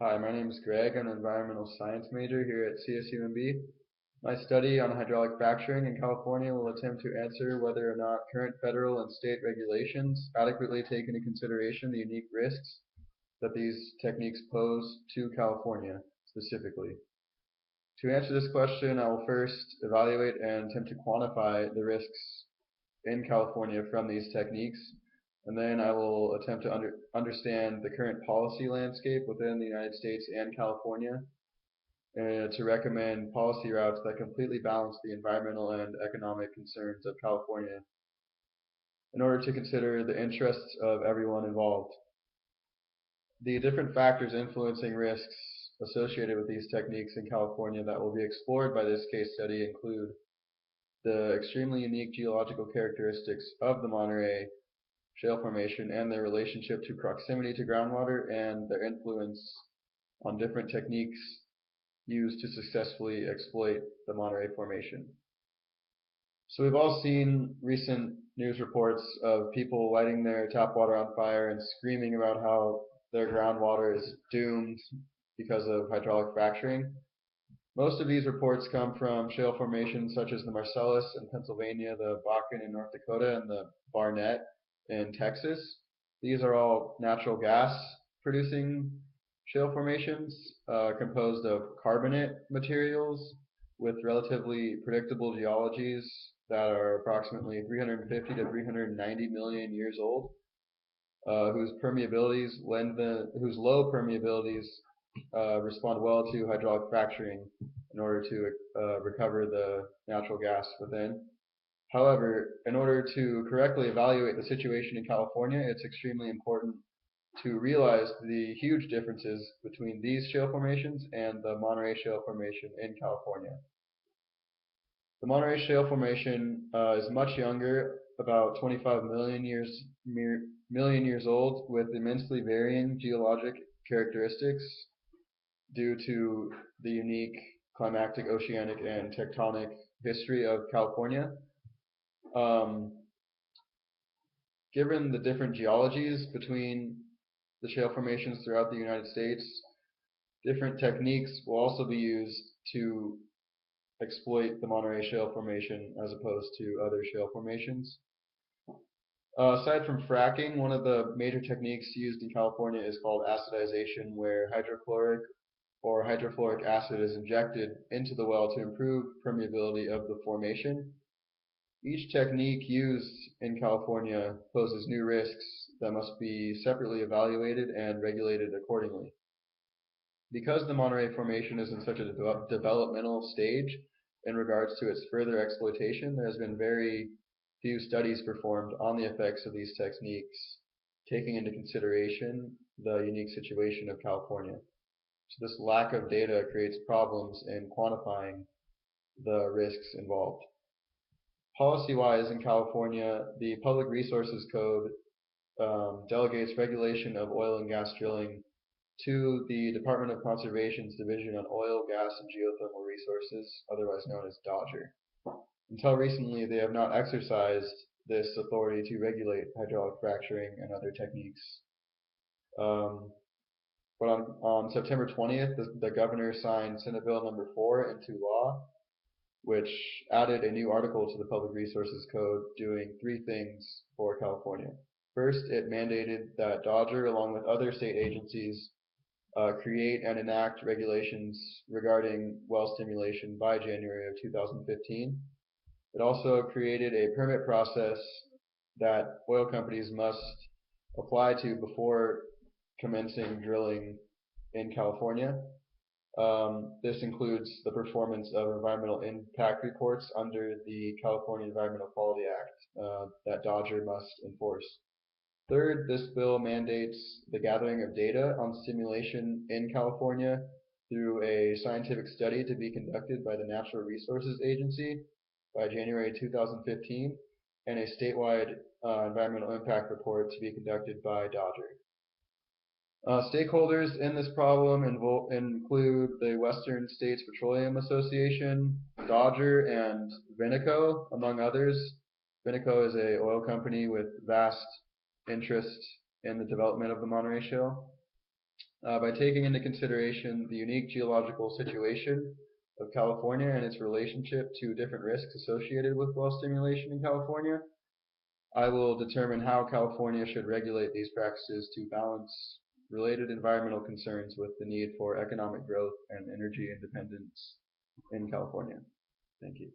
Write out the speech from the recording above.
Hi, my name is Greg. I'm an environmental science major here at CSUMB. My study on hydraulic fracturing in California will attempt to answer whether or not current federal and state regulations adequately take into consideration the unique risks that these techniques pose to California specifically. To answer this question, I will first evaluate and attempt to quantify the risks in California from these techniques, and then I will attempt to understand the current policy landscape within the United States and California, and to recommend policy routes that completely balance the environmental and economic concerns of California in order to consider the interests of everyone involved. The different factors influencing risks associated with these techniques in California that will be explored by this case study include the extremely unique geological characteristics of the Monterey Shale Formation and their relationship to proximity to groundwater and their influence on different techniques used to successfully exploit the Monterey Formation. So we've all seen recent news reports of people lighting their tap water on fire and screaming about how their groundwater is doomed because of hydraulic fracturing. Most of these reports come from shale formations such as the Marcellus in Pennsylvania, the Bakken in North Dakota, and the Barnett in Texas. These are all natural gas producing shale formations composed of carbonate materials with relatively predictable geologies that are approximately 350 to 390 million years old, whose low permeabilities respond well to hydraulic fracturing in order to recover the natural gas within. However, in order to correctly evaluate the situation in California, it's extremely important to realize the huge differences between these shale formations and the Monterey Shale Formation in California. The Monterey Shale Formation is much younger, about 25 million years old, with immensely varying geologic characteristics due to the unique climatic, oceanic, and tectonic history of California. Given the different geologies between the shale formations throughout the United States, different techniques will also be used to exploit the Monterey Shale Formation as opposed to other shale formations. Aside from fracking, one of the major techniques used in California is called acidization, where hydrochloric or hydrofluoric acid is injected into the well to improve permeability of the formation. Each technique used in California poses new risks that must be separately evaluated and regulated accordingly. Because the Monterey Formation is in such a developmental stage in regards to its further exploitation, there has been very few studies performed on the effects of these techniques, taking into consideration the unique situation of California. So this lack of data creates problems in quantifying the risks involved. Policy-wise in California, the Public Resources Code delegates regulation of oil and gas drilling to the Department of Conservation's Division on Oil, Gas, and Geothermal Resources, otherwise known as DOGGR. Until recently, they have not exercised this authority to regulate hydraulic fracturing and other techniques. But on September 20th, the governor signed Senate Bill number 4 into law, which added a new article to the Public Resources Code doing three things for California. First, it mandated that DOGGR, along with other state agencies, create and enact regulations regarding well stimulation by January of 2015. It also created a permit process that oil companies must apply to before commencing drilling in California. This includes the performance of environmental impact reports under the California Environmental Quality Act that DOGGR must enforce. Third, this bill mandates the gathering of data on stimulation in California through a scientific study to be conducted by the Natural Resources Agency by January 2015, and a statewide environmental impact report to be conducted by DOGGR. Stakeholders in this problem include the Western States Petroleum Association, DOGGR, and Vinaco, among others. Vinaco is an oil company with vast interest in the development of the Monterey Shale. By taking into consideration the unique geological situation of California and its relationship to different risks associated with well stimulation in California, I will determine how California should regulate these practices to balance related environmental concerns with the need for economic growth and energy independence in California. Thank you.